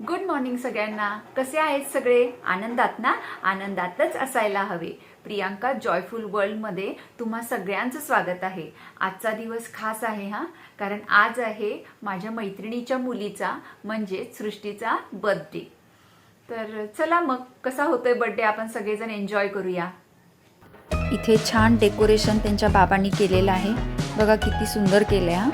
Good morning सगळ्यांना. कसे आहेत सगळे? आनंदात ना? आनंदातच असायला हवे. प्रियांका जॉयफुल वर्ल्डमध्ये तुम्हा सगळ्यांचं स्वागत आहे. आजचा दिवस खास आहे हा, कारण आज आहे माझ्या मैत्रिणीच्या मुलीचा म्हणजे सृष्टीचा बर्थडे. तर चला मग कसा होतोय बर्थडे आपण सगळेजण एन्जॉय करूया. इथे छान डेकोरेशन त्यांच्या बाबांनी केलेलं आहे. बघा किती सुंदर केलंय हा.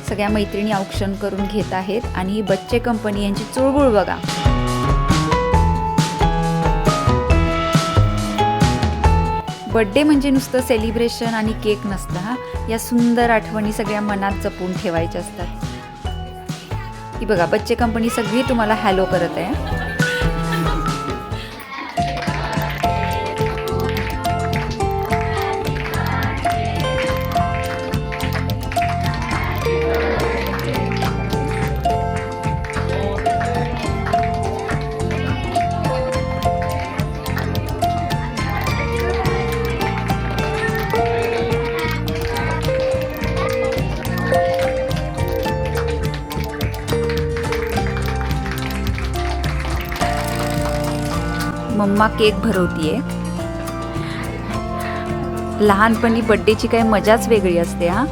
सगळ्या मैत्रिणी औक्षण करून घेत आहेत आणि ही बच्चे कंपनी यांची चुळबुळ बघा. बर्थडे म्हणजे नुसतं सेलिब्रेशन आणि केक नसतं हा. या सुंदर आठवणी सगळ्या मनात जपून ठेवायच्या असतात. ही बघा बच्चे कंपनी सगळी तुम्हाला हॅलो करत आहे. मम्मा केक भरवतीये. लहानपणी बर्थडेची काही मजाच वेगळी असते हा.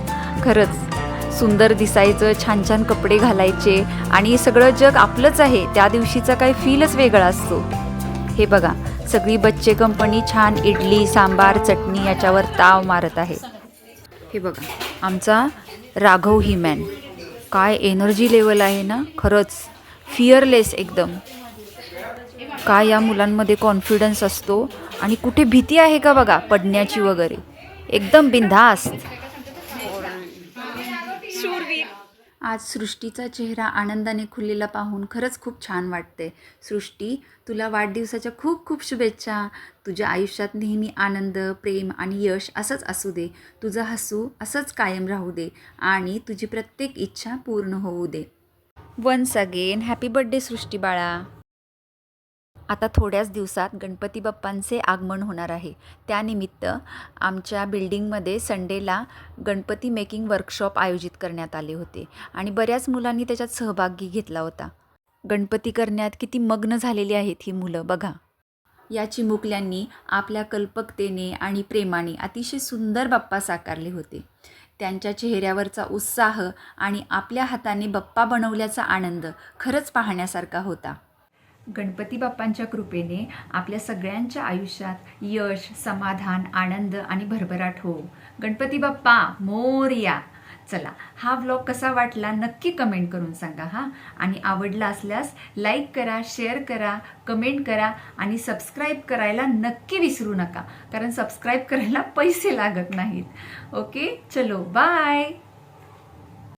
खरंच सुंदर दिसायचं, छान छान कपडे घालायचे आणि सगळं जग आपलंच आहे. त्या दिवशीचा काही फीलच वेगळा असतो. हे बघा सगळी बच्चे कंपनी छान इडली, सांबार, चटणी याच्यावर ताव मारत आहे. हे बघा आमचा राघव हिमॅन, काय एनर्जी लेवल आहे ना. खरंच फिअरलेस एकदम. काय या मुलांमध्ये कॉन्फिडन्स असतो आणि कुठे भीती आहे का बघा पडण्याची वगैरे. एकदम बिनधास्त. आज सृष्टीचा चेहरा आनंदाने खुललेला पाहून खरंच खूप छान वाटते. सृष्टी, तुला वाढदिवसाच्या खूप खूप शुभेच्छा. तुझ्या आयुष्यात नेहमी आनंद, प्रेम आणि यश असंच असू दे. तुझं हसू असंच कायम राहू दे आणि तुझी प्रत्येक इच्छा पूर्ण होऊ दे. वन्स अगेन हॅपी बर्थडे सृष्टी बाळा. आता थोड्याच दिवसात गणपती बाप्पांचे आगमन होणार आहे. त्यानिमित्त आमच्या बिल्डिंगमध्ये संडेला गणपती मेकिंग वर्कशॉप आयोजित करण्यात आले होते आणि बऱ्याच मुलांनी त्याच्यात सहभागी घेतला होता. गणपती करण्यात किती मग्न झालेली आहेत ही मुलं बघा. या चिमुकल्यांनी आपल्या कल्पकतेने आणि प्रेमाने अतिशय सुंदर बाप्पा साकारले होते. त्यांच्या चेहऱ्यावरचा उत्साह आणि आपल्या हाताने बाप्पा बनवल्याचा आनंद खरंच पाहण्यासारखा होता. गणपती बाप्पांच्या कृपेने आपल्या सगळ्यांच्या आयुष्यात यश, समाधान, आनंद आणि भरभराट हो. गणपती बाप्पा मोरया. चला हा व्लॉग कसा वाटला नक्की कमेंट करून सांगा हा. आणि आवडला असल्यास लाईक करा, शेअर करा, कमेंट करा आणि सबस्क्राईब करायला नक्की विसरू नका, कारण सबस्क्राईब करायला पैसे लागत नाहीत. ओके चलो बाय.